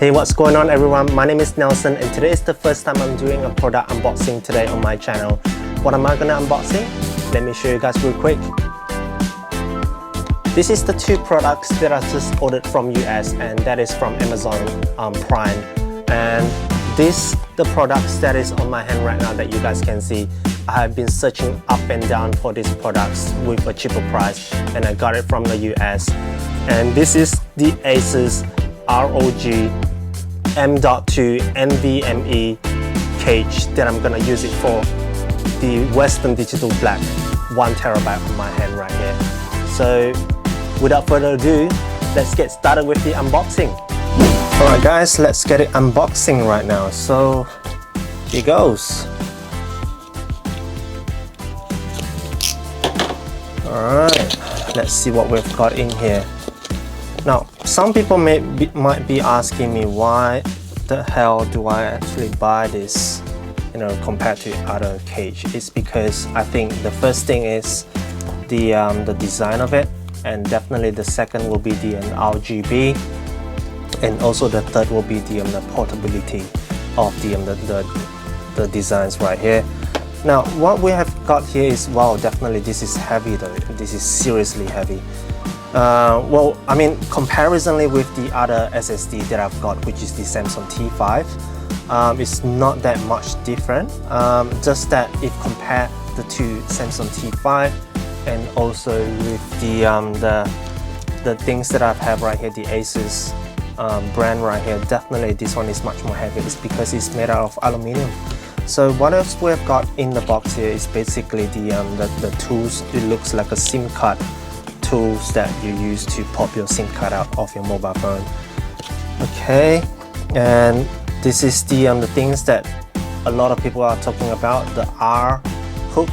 Hey, what's going on everyone? My name is Nelson and today is the first time I'm doing a product unboxing today on my channel. What am I gonna unboxing? Let me show you guys real quick. This is the two products that I just ordered from US, and that is from Amazon Prime. And the products that is on my hand right now that you guys can see, I have been searching up and down for these products with a cheaper price, and I got it from the US. And this is the ASUS ROG M.2 NVMe cage that I'm gonna use it for the Western Digital Black 1 terabyte on my hand right here. So without further ado, let's get started with the unboxing. Alright guys, let's get it unboxing right now. So here goes. Alright, let's see what we've got in here. Now, some people might be asking me, why the hell do I actually buy this, compared to other cage? It's because I think the first thing is the design of it, and definitely the second will be the RGB, and also the third will be the portability of the designs right here. Now, what we have got here is, wow, definitely this is heavy though. This is seriously heavy. Well, I mean, comparisonly with the other SSD that I've got, which is the Samsung T5, it's not that much different. Just that if compare the two Samsung T5 and also with the things that I have right here, the ASUS brand right here, definitely this one is much more heavy. It's because it's made out of aluminum. So what else we've got in the box here is basically the tools. It looks like a SIM card tools that you use to pop your SIM card out of your mobile phone. Okay, and this is the things that a lot of people are talking about, the R hook.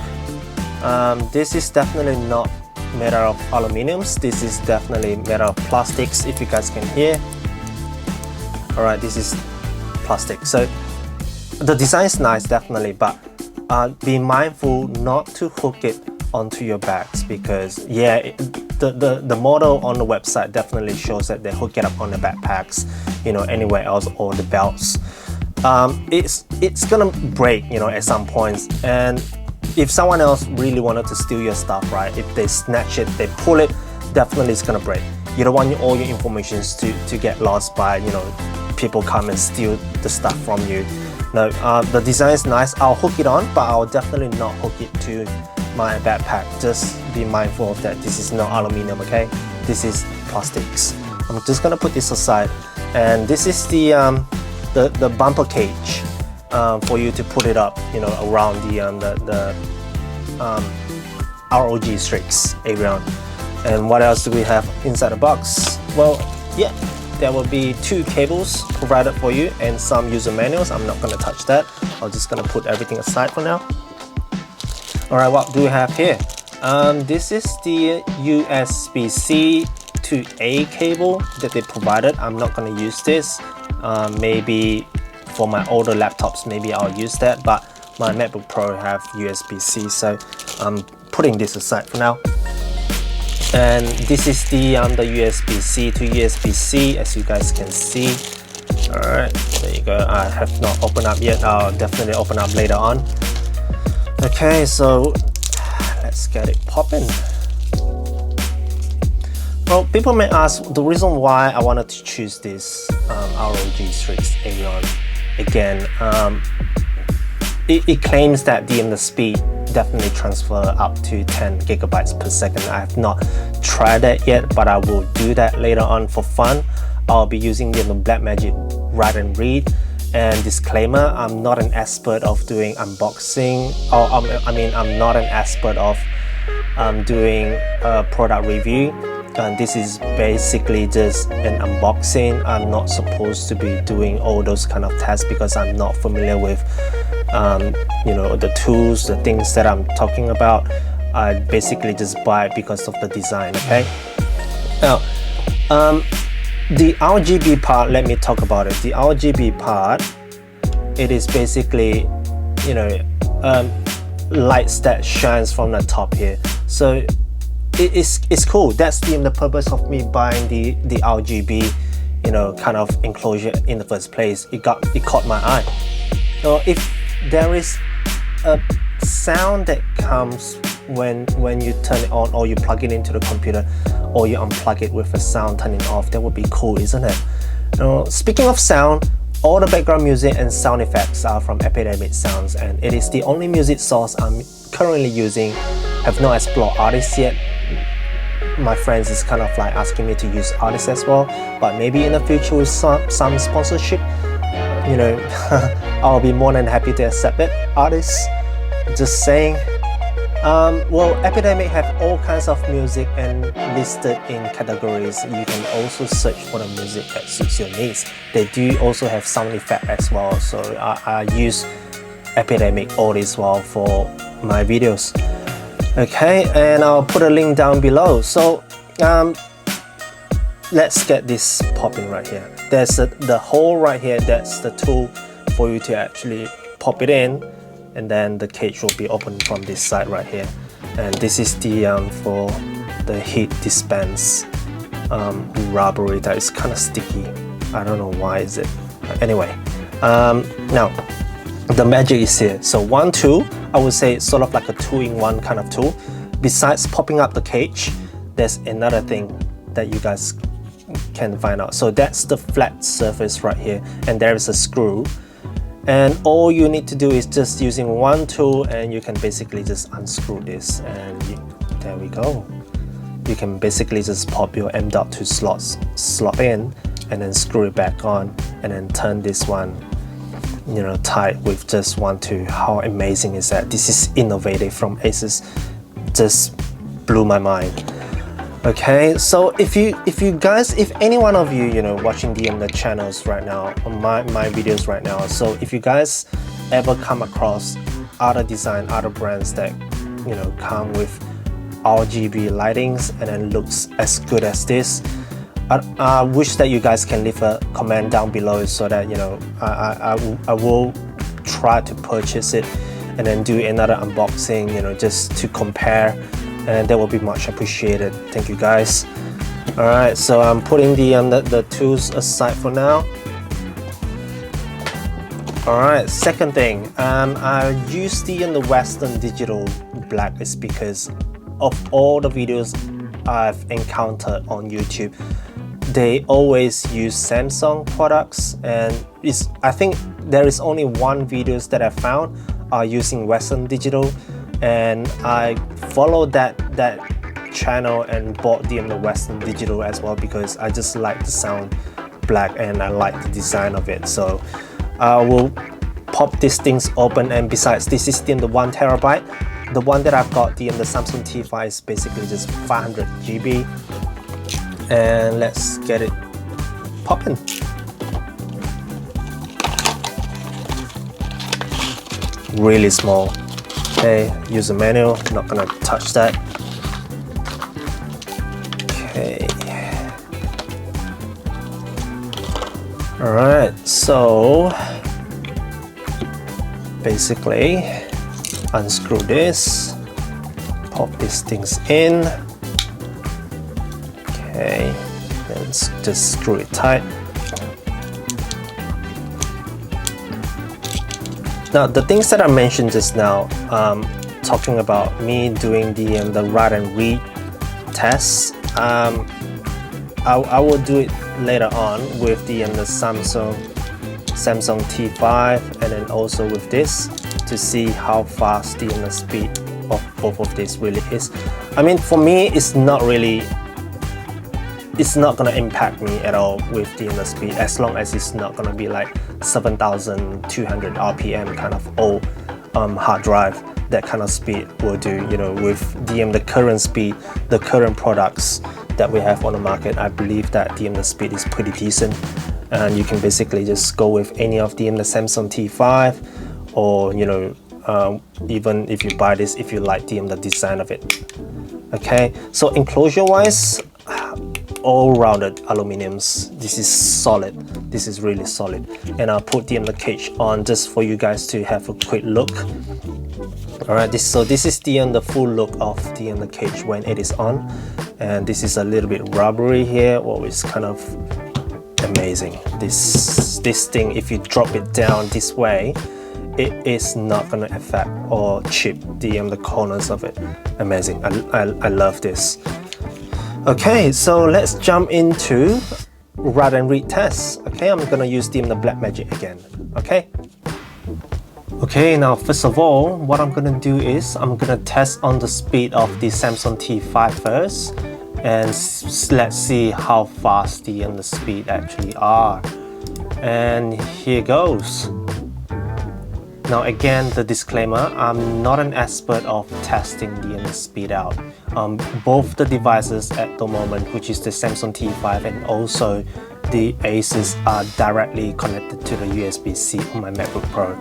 This is definitely not made out of aluminiums. This is definitely made out of plastics, if you guys can hear. Alright, this is plastic. So the design is nice, definitely, but be mindful not to hook it onto your bags, because yeah, the model on the website definitely shows that they hook it up on the backpacks, anywhere else, or the belts. It's gonna break, at some points, and if someone else really wanted to steal your stuff, right, if they snatch it, they pull it, definitely it's gonna break. You don't want all your information to get lost by, people come and steal the stuff from you. No, the design is nice. I'll hook it on, but I'll definitely not hook it to my backpack. Just be mindful of that. This is not aluminum, okay? This is plastics. I'm just gonna put this aside, and this is the bumper cage for you to put it up, around the ROG Strix Arion. And what else do we have inside the box? Well, yeah, there will be 2 cables provided for you and some user manuals. I'm not gonna touch that. I'm just gonna put everything aside for now. Alright, what do we have here? This is the USB-C to A cable that they provided. I'm not going to use this. Maybe for my older laptops, maybe I'll use that, but my MacBook Pro have USB-C, so I'm putting this aside for now. And this is the USB-C to USB-C, as you guys can see. Alright, there you go. I have not opened up yet. I'll definitely open up later on. Okay, so let's get it popping. Well, people may ask the reason why I wanted to choose this ROG Strix Arion. Again, it claims that the speed definitely transfer up to 10 gigabytes per second. I have not tried that yet, but I will do that later on for fun. I'll be using the Blackmagic Write and Read. And disclaimer, I'm not an expert of doing unboxing, or I'm not an expert of doing a product review. And this is basically just an unboxing. I'm not supposed to be doing all those kind of tests because I'm not familiar with the tools, the things that I'm talking about. I basically just buy it because of the design, okay? Now, the RGB part, let me talk about it. The RGB part, it is basically, lights that shines from the top here. So it's cool. That's the purpose of me buying the RGB you know, kind of enclosure in the first place. It caught my eye. So if there is a sound that comes when you turn it on, or you plug it into the computer, or you unplug it with a sound turning off, that would be cool, isn't it? Speaking of sound, all the background music and sound effects are from Epidemic Sounds, and it is the only music source I'm currently using. Have not explored artists yet. My friends is kind of like asking me to use artists as well, but maybe in the future with some sponsorship, you know, I'll be more than happy to accept it. Artists, just saying. Well, Epidemic have all kinds of music and listed in categories. You can also search for the music that suits your needs. They do also have sound effect as well, so I use Epidemic all this while for my videos. Okay, and I'll put a link down below. So let's get this popping right here. There's the hole right here. That's the tool for you to actually pop it in, and then the cage will be open from this side right here. And this is the for the heat dispense rubbery that is kind of sticky. I don't know why is it. Anyway, now the magic is here. So one tool, I would say it's sort of like a two-in-one kind of tool. Besides popping up the cage, there's another thing that you guys can find out. So that's the flat surface right here, and there is a screw. And all you need to do is just using one tool, and you can basically just unscrew this, and there we go. You can basically just pop your M.2 slot in, and then screw it back on, and then turn this one, you know, tight with just one tool. How amazing is that? This is innovative from ASUS. Just blew my mind. Okay, so if any one of you, you know, watching the channels right now, on my videos right now, so if you guys ever come across other brands that, you know, come with RGB lightings and then looks as good as this, I wish that you guys can leave a comment down below, so that, you know, I will try to purchase it and then do another unboxing, you know, just to compare, and that will be much appreciated. Thank you guys. All right, so I'm putting the tools aside for now. All right, second thing, I use the Western Digital Black is because of all the videos I've encountered on YouTube, they always use Samsung products, and I think there is only one videos that I found are using Western Digital, and I followed that channel and bought the Western Digital as well, because I just like the sound black and I like the design of it. So I will pop these things open, and besides, this is the 1 terabyte. The one that I've got, the Samsung T5, is basically just 500 GB. And let's get it popping. Really small. Okay, user manual, not gonna touch that. Okay. All right, so basically unscrew this, pop these things in. Okay, then just screw it tight. Now, the things that I mentioned just now, talking about me doing the write and read tests, I will do it later on with the Samsung T5, and then also with this, to see how fast the speed of both of these really is. I mean, for me, it's not gonna impact me at all with the speed, as long as it's not gonna be like 7,200 RPM kind of old hard drive. That kind of speed will do, you know, with the current speed, the current products that we have on the market. I believe that the speed is pretty decent, and you can basically just go with any of the Samsung T5, or, you know, even if you buy this, if you like the design of it. Okay, so enclosure wise, all rounded aluminiums. This is solid. This is really solid. And I'll put the cage on just for you guys to have a quick look. All right, so this is the full look of the cage when it is on, and this is a little bit rubbery here, or it's kind of amazing. This thing, if you drop it down this way, it is not gonna affect or chip the corners of it. Amazing. I love this. Okay, so let's jump into write and read tests. Okay, I'm gonna use the Blackmagic again. Okay, now first of all, what I'm gonna do is I'm gonna test on the speed of the Samsung T5 first, and let's see how fast the speed actually are. And here goes. Now again, the disclaimer, I'm not an expert of testing the speed out. Both the devices at the moment, which is the Samsung T5 and also the ASUS, are directly connected to the USB-C on my MacBook Pro.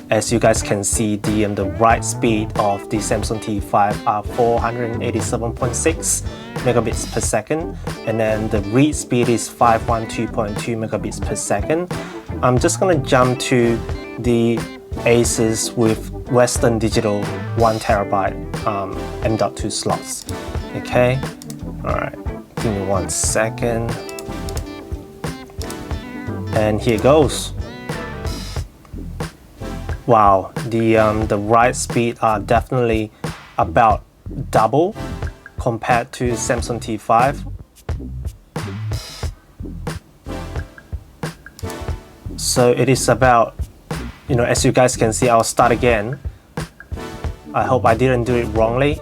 As you guys can see, the write speed of the Samsung T5 are 487.6 megabits per second, and then the read speed is 512.2 megabits per second. I'm just gonna jump to the ASUS with Western Digital 1 terabyte M.2 slots. Okay, alright, give me 1 second. And here goes. Wow, the write speed are definitely about double compared to Samsung T5. So it is about, as you guys can see, I'll start again. I hope I didn't do it wrongly.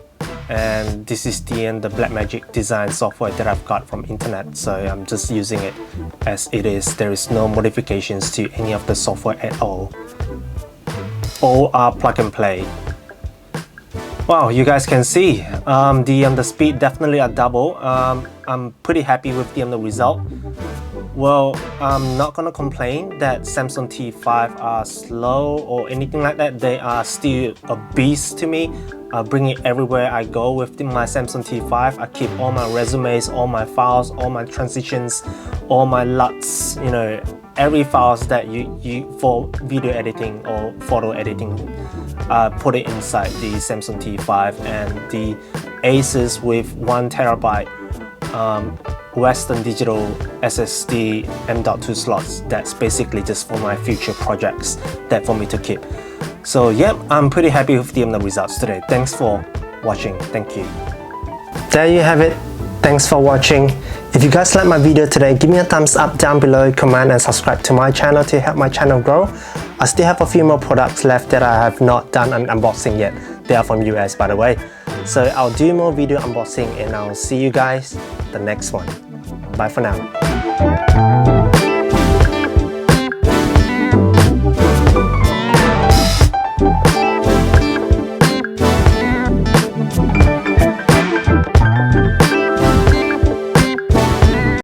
And this is the Blackmagic design software that I've got from internet, so I'm just using it as it is. There is no modifications to any of the software at all. All are plug and play. Wow, you guys can see the speed definitely are double. I'm pretty happy with the result. Well, I'm not gonna complain that Samsung T5 are slow or anything like that. They are still a beast to me. I bring it everywhere I go with my Samsung T5. I keep all my resumes, all my files, all my transitions, all my LUTs, every files that you for video editing or photo editing, put it inside the Samsung T5. And the ASUS with 1 terabyte Western Digital SSD M.2 slots, that's basically just for my future projects that for me to keep. So yeah, I'm pretty happy with the results today. Thanks for watching. Thank you. There you have it. Thanks for watching. If you guys like my video today, give me a thumbs up down below, comment and subscribe to my channel to help my channel grow. I still have a few more products left that I have not done an unboxing yet. They are from US, by the way. So I'll do more video unboxing and I'll see you guys the next one. Bye for now.